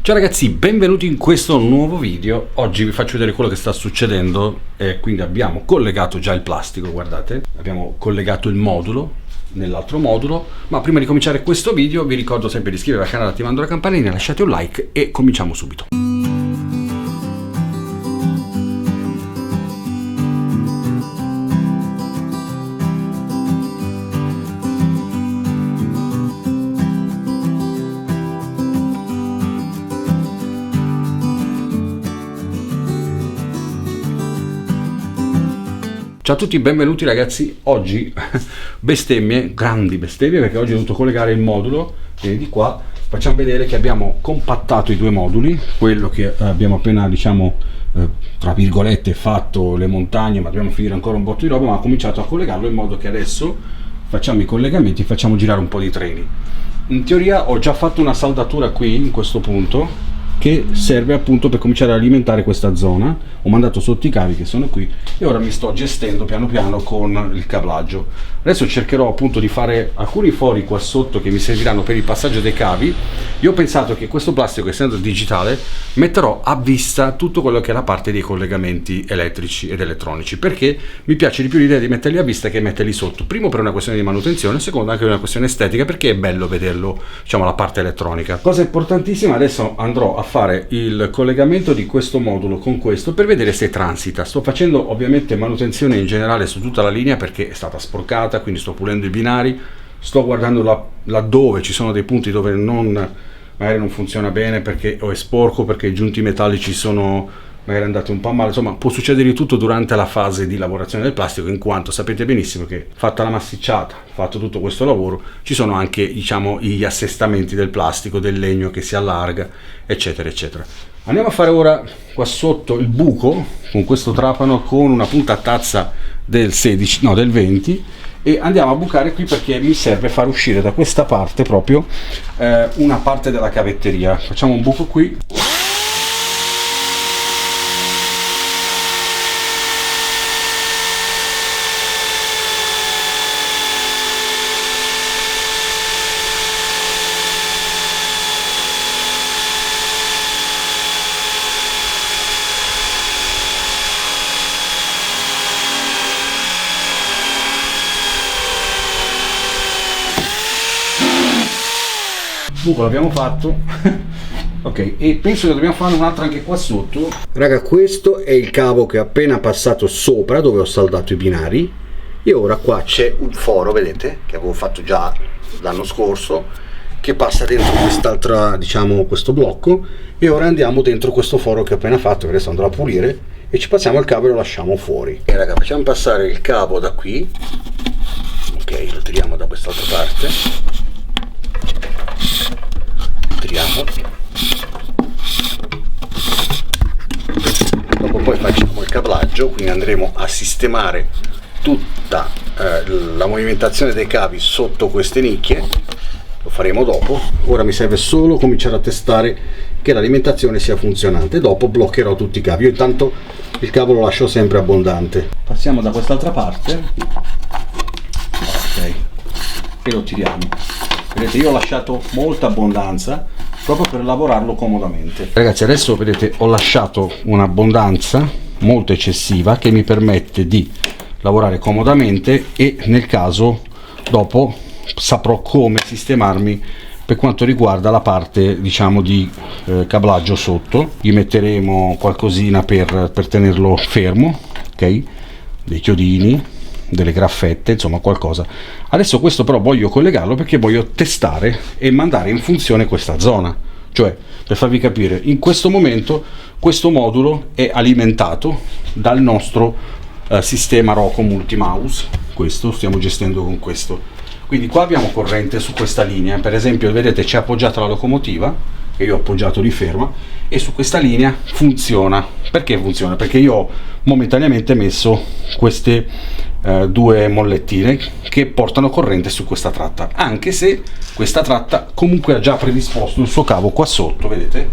Ciao ragazzi, benvenuti in questo nuovo video. Oggi vi faccio vedere quello che sta succedendo e quindi abbiamo collegato già il plastico, guardate, abbiamo collegato il modulo nell'altro modulo, ma prima di cominciare questo video vi ricordo sempre di iscrivervi al canale attivando la campanellina, lasciate un like e cominciamo subito. Ciao a tutti, benvenuti ragazzi. Oggi bestemmie, grandi bestemmie, perché oggi ho dovuto collegare il modulo e di qua facciamo vedere che abbiamo compattato i due moduli, quello che abbiamo appena, tra virgolette, fatto le montagne, ma dobbiamo finire ancora un botto di roba, ma ho cominciato a collegarlo in modo che adesso facciamo i collegamenti e facciamo girare un po' di treni. In teoria ho già fatto una saldatura qui, in questo punto, che serve appunto per cominciare ad alimentare questa zona. Ho mandato sotto i cavi che sono qui e ora mi sto gestendo piano piano con il cablaggio. Adesso cercherò appunto di fare alcuni fori qua sotto che mi serviranno per il passaggio dei cavi. Io ho pensato che questo plastico, essendo digitale, metterò a vista tutto quello che è la parte dei collegamenti elettrici ed elettronici, perché mi piace di più l'idea di metterli a vista che metterli sotto. Primo, per una questione di manutenzione, secondo anche per una questione estetica, perché è bello vederlo, diciamo, la parte elettronica. Cosa importantissima, adesso andrò a fare il collegamento di questo modulo con questo per vedere se transita. Sto facendo ovviamente manutenzione in generale su tutta la linea perché è stata sporcata, quindi sto pulendo i binari, sto guardando laddove ci sono dei punti dove magari non funziona bene perché o è sporco, perché i giunti metallici sono magari andati un po' male. Insomma, può succedere di tutto durante la fase di lavorazione del plastico, in quanto sapete benissimo che fatta la massicciata, fatto tutto questo lavoro, ci sono anche, diciamo, gli assestamenti del plastico, del legno che si allarga, eccetera eccetera. Andiamo a fare ora qua sotto il buco con questo trapano con una punta tazza del 20, e andiamo a bucare qui perché mi serve far uscire da questa parte proprio una parte della cavetteria. Facciamo un buco qui. Buco l'abbiamo fatto. Ok, e penso che dobbiamo fare un altro anche qua sotto. Raga, questo è il cavo che ho appena passato sopra dove ho saldato i binari, e ora qua c'è un foro, vedete, che avevo fatto già l'anno scorso, che passa dentro quest'altra, diciamo, questo blocco, e ora andiamo dentro questo foro che ho appena fatto, che adesso andrò a pulire, e ci passiamo il cavo e lo lasciamo fuori. E raga, facciamo passare il cavo da qui. Ok, lo tiriamo da quest'altra parte. Dopo poi facciamo il cablaggio, quindi andremo a sistemare tutta la movimentazione dei cavi sotto queste nicchie. Lo faremo dopo. Ora mi serve solo cominciare a testare che l'alimentazione sia funzionante, dopo bloccherò tutti i cavi. Io intanto il cavo lo lascio sempre abbondante. Passiamo da quest'altra parte. Ok, e lo tiriamo. Vedete, io ho lasciato molta abbondanza proprio per lavorarlo comodamente. Ragazzi, adesso vedete, ho lasciato un'abbondanza molto eccessiva che mi permette di lavorare comodamente, e nel caso dopo saprò come sistemarmi per quanto riguarda la parte, diciamo, di cablaggio sotto. Gli metteremo qualcosina per tenerlo fermo, ok? Dei chiodini, delle graffette, insomma qualcosa. Adesso questo però voglio collegarlo perché voglio testare e mandare in funzione questa zona. Cioè, per farvi capire, in questo momento questo modulo è alimentato dal nostro sistema Roco Multimouse. Questo stiamo gestendo con questo, quindi qua abbiamo corrente su questa linea. Per esempio, vedete, c'è appoggiata la locomotiva che io ho appoggiato di ferma, e su questa linea funziona. Perché funziona? Perché io ho momentaneamente messo queste due mollettine che portano corrente su questa tratta, anche se questa tratta comunque ha già predisposto il suo cavo qua sotto, vedete,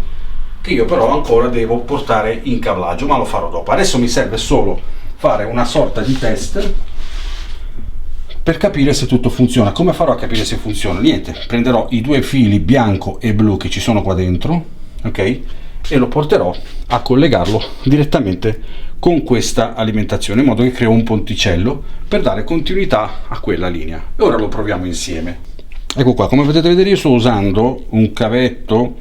che io però ancora devo portare in cablaggio, ma lo farò dopo. Adesso mi serve solo fare una sorta di test per capire se tutto funziona. Come farò a capire se funziona? Niente, prenderò i due fili bianco e blu che ci sono qua dentro, ok? E lo porterò a collegarlo direttamente con questa alimentazione, in modo che creo un ponticello per dare continuità a quella linea. E ora lo proviamo insieme. Ecco qua, come potete vedere io sto usando un cavetto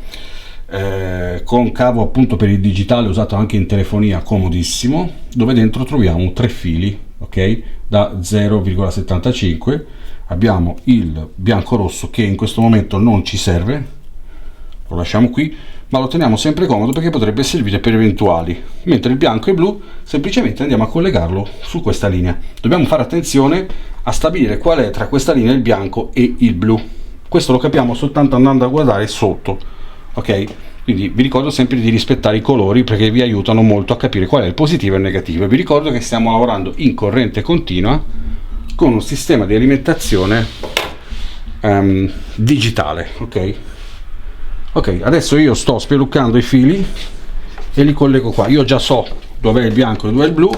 con cavo appunto per il digitale, usato anche in telefonia, comodissimo, dove dentro troviamo 3 fili, ok, da 0,75. abbiamo il bianco rosso che in questo momento non ci serve, lo lasciamo qui, ma lo teniamo sempre comodo perché potrebbe servire per eventuali, mentre il bianco e blu semplicemente andiamo a collegarlo su questa linea. Dobbiamo fare attenzione a stabilire qual è tra questa linea il bianco e il blu. Questo lo capiamo soltanto andando a guardare sotto, ok? Quindi vi ricordo sempre di rispettare i colori perché vi aiutano molto a capire qual è il positivo e il negativo. E vi ricordo che stiamo lavorando in corrente continua con un sistema di alimentazione digitale, ok? Ok, adesso io sto speluccando i fili e li collego qua. Io già so dov'è il bianco e dov'è il blu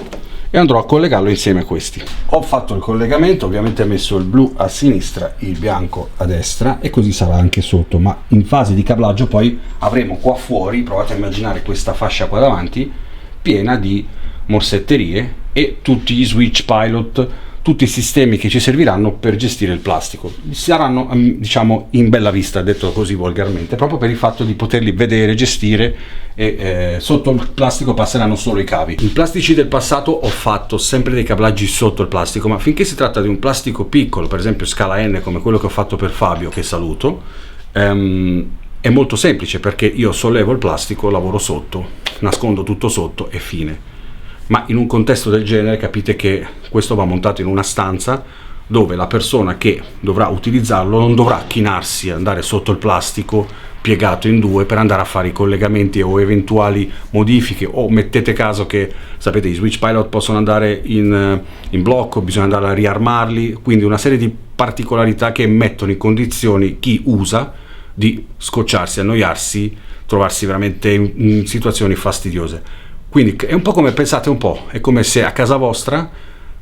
e andrò a collegarlo insieme a questi. Ho fatto il collegamento, ovviamente ho messo il blu a sinistra, il bianco a destra, e così sarà anche sotto, ma in fase di cablaggio poi avremo qua fuori, provate a immaginare questa fascia qua davanti piena di morsetterie e tutti gli switch pilot, tutti i sistemi che ci serviranno per gestire il plastico. Saranno, diciamo, in bella vista, detto così volgarmente, proprio per il fatto di poterli vedere, gestire, e sotto il plastico passeranno solo i cavi. In plastici del passato ho fatto sempre dei cablaggi sotto il plastico, ma finché si tratta di un plastico piccolo, per esempio scala N, come quello che ho fatto per Fabio, che saluto, è molto semplice perché io sollevo il plastico, lavoro sotto, nascondo tutto sotto e fine. Ma in un contesto del genere capite che questo va montato in una stanza dove la persona che dovrà utilizzarlo non dovrà chinarsi, andare sotto il plastico piegato in due per andare a fare i collegamenti o eventuali modifiche, o mettete caso che, sapete, i switch pilot possono andare in blocco, bisogna andare a riarmarli, quindi una serie di particolarità che mettono in condizioni chi usa di scocciarsi, annoiarsi, trovarsi veramente in situazioni fastidiose. Quindi è un po' come, pensate un po', è come se a casa vostra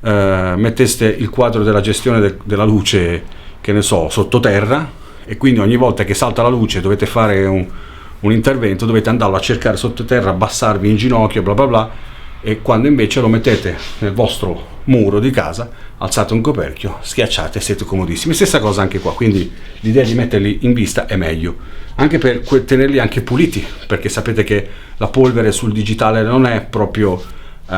metteste il quadro della gestione della luce, che ne so, sottoterra, e quindi ogni volta che salta la luce dovete fare un intervento, dovete andarlo a cercare sottoterra, abbassarvi in ginocchio, bla bla bla, e quando invece lo mettete nel vostro muro di casa, alzate un coperchio, schiacciate e siete comodissimi. Stessa cosa anche qua, quindi l'idea di metterli in vista è meglio, anche per tenerli anche puliti, perché sapete che la polvere sul digitale non è proprio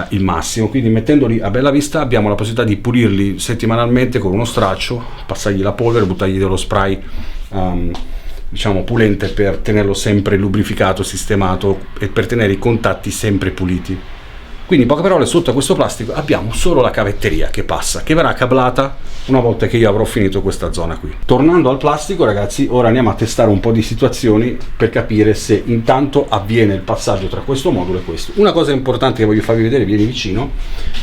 il massimo, quindi mettendoli a bella vista abbiamo la possibilità di pulirli settimanalmente con uno straccio, passargli la polvere, buttargli dello spray diciamo pulente per tenerlo sempre lubrificato, sistemato, e per tenere i contatti sempre puliti. Quindi in poche parole, sotto a questo plastico abbiamo solo la cavetteria che passa, che verrà cablata una volta che io avrò finito questa zona qui. Tornando al plastico, ragazzi, ora andiamo a testare un po' di situazioni per capire se intanto avviene il passaggio tra questo modulo e questo. Una cosa importante che voglio farvi vedere, vieni vicino,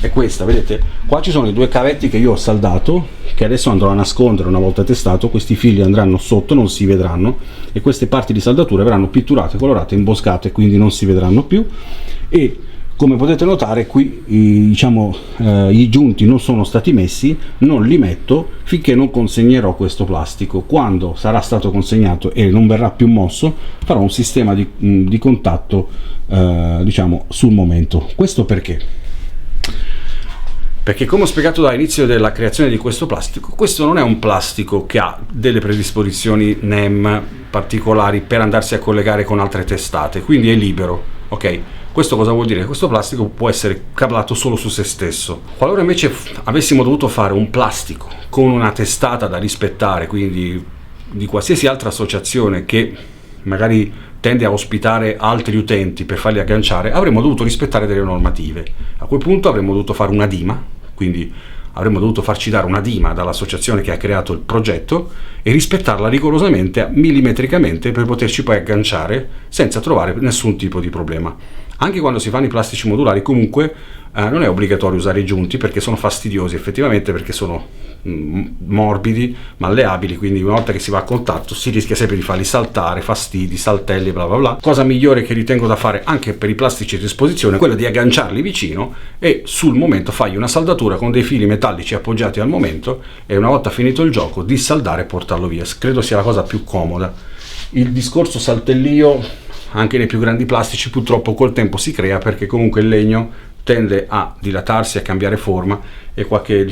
è questa. Vedete, qua ci sono i due cavetti che io ho saldato, che adesso andrò a nascondere una volta testato. Questi fili andranno sotto, non si vedranno, e queste parti di saldatura verranno pitturate, colorate, imboscate, quindi non si vedranno più. E come potete notare qui i giunti non sono stati messi, non li metto finché non consegnerò questo plastico. Quando sarà stato consegnato e non verrà più mosso, farò un sistema di contatto diciamo sul momento. Questo perché? Perché, come ho spiegato dall'inizio della creazione di questo plastico, questo non è un plastico che ha delle predisposizioni NEM particolari per andarsi a collegare con altre testate, quindi è libero, ok? Questo cosa vuol dire? Che questo plastico può essere cablato solo su se stesso. Qualora invece avessimo dovuto fare un plastico con una testata da rispettare, quindi di qualsiasi altra associazione che magari tende a ospitare altri utenti per farli agganciare, avremmo dovuto rispettare delle normative. A quel punto avremmo dovuto fare una DIMA, quindi avremmo dovuto farci dare una DIMA dall'associazione che ha creato il progetto e rispettarla rigorosamente, millimetricamente, per poterci poi agganciare senza trovare nessun tipo di problema. Anche quando si fanno i plastici modulari, comunque non è obbligatorio usare i giunti, perché sono fastidiosi effettivamente, perché sono morbidi, malleabili, quindi una volta che si va a contatto si rischia sempre di farli saltare, fastidi, saltelli, bla bla bla. Cosa migliore che ritengo da fare anche per i plastici di esposizione è quella di agganciarli vicino e sul momento fargli una saldatura con dei fili metallici appoggiati al momento, e una volta finito il gioco dissaldare e portarlo via. Credo sia la cosa più comoda. Il discorso saltellio anche nei più grandi plastici purtroppo col tempo si crea, perché comunque il legno tende a dilatarsi, a cambiare forma e qualche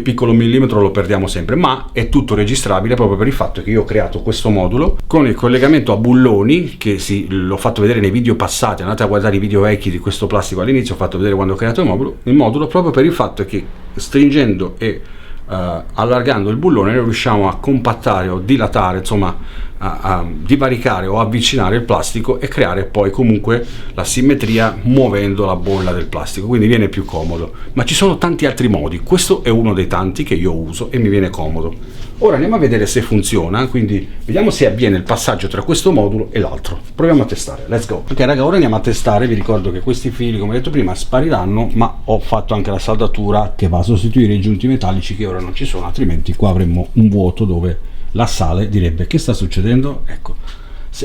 piccolo millimetro lo perdiamo sempre, ma è tutto registrabile proprio per il fatto che io ho creato questo modulo con il collegamento a bulloni che l'ho fatto vedere nei video passati. Andate a guardare i video vecchi di questo plastico all'inizio, ho fatto vedere quando ho creato il modulo proprio per il fatto che stringendo e allargando il bullone noi riusciamo a compattare o dilatare, insomma a divaricare o avvicinare il plastico e creare poi comunque la simmetria muovendo la bolla del plastico, quindi viene più comodo. Ma ci sono tanti altri modi, questo è uno dei tanti che io uso e mi viene comodo. Ora andiamo a vedere se funziona, quindi vediamo se avviene il passaggio tra questo modulo e l'altro. Proviamo a testare, let's go. Ok raga, ora andiamo a testare. Vi ricordo che questi fili, come detto prima, spariranno, ma ho fatto anche la saldatura che va a sostituire i giunti metallici che ora non ci sono, altrimenti qua avremmo un vuoto dove la sale direbbe: che sta succedendo? Ecco,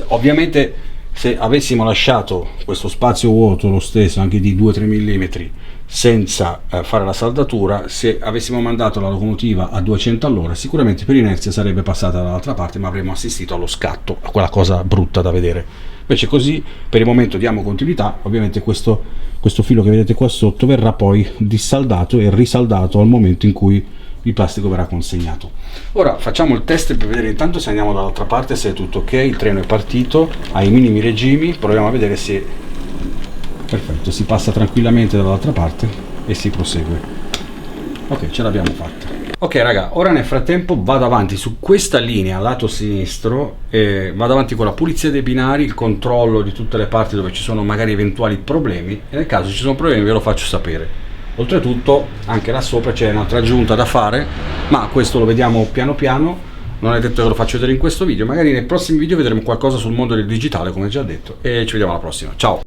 ovviamente se avessimo lasciato questo spazio vuoto lo stesso, anche di 2-3 mm, senza fare la saldatura, se avessimo mandato la locomotiva a 200 all'ora, sicuramente per inerzia sarebbe passata dall'altra parte, ma avremmo assistito allo scatto, a quella cosa brutta da vedere. Invece così per il momento diamo continuità. Ovviamente questo filo che vedete qua sotto verrà poi dissaldato e risaldato al momento in cui il plastico verrà consegnato. Ora facciamo il test per vedere intanto se andiamo dall'altra parte, se è tutto ok. Il treno è partito ai minimi regimi, proviamo a vedere se perfetto, si passa tranquillamente dall'altra parte e si prosegue. Ok, ce l'abbiamo fatta. Ok raga, ora nel frattempo vado avanti su questa linea lato sinistro e vado avanti con la pulizia dei binari, il controllo di tutte le parti dove ci sono magari eventuali problemi, e nel caso ci sono problemi ve lo faccio sapere. Oltretutto anche là sopra c'è un'altra aggiunta da fare, ma questo lo vediamo piano piano, non è detto che lo faccio vedere in questo video, magari nei prossimi video vedremo qualcosa sul mondo del digitale come già detto, e ci vediamo alla prossima, ciao!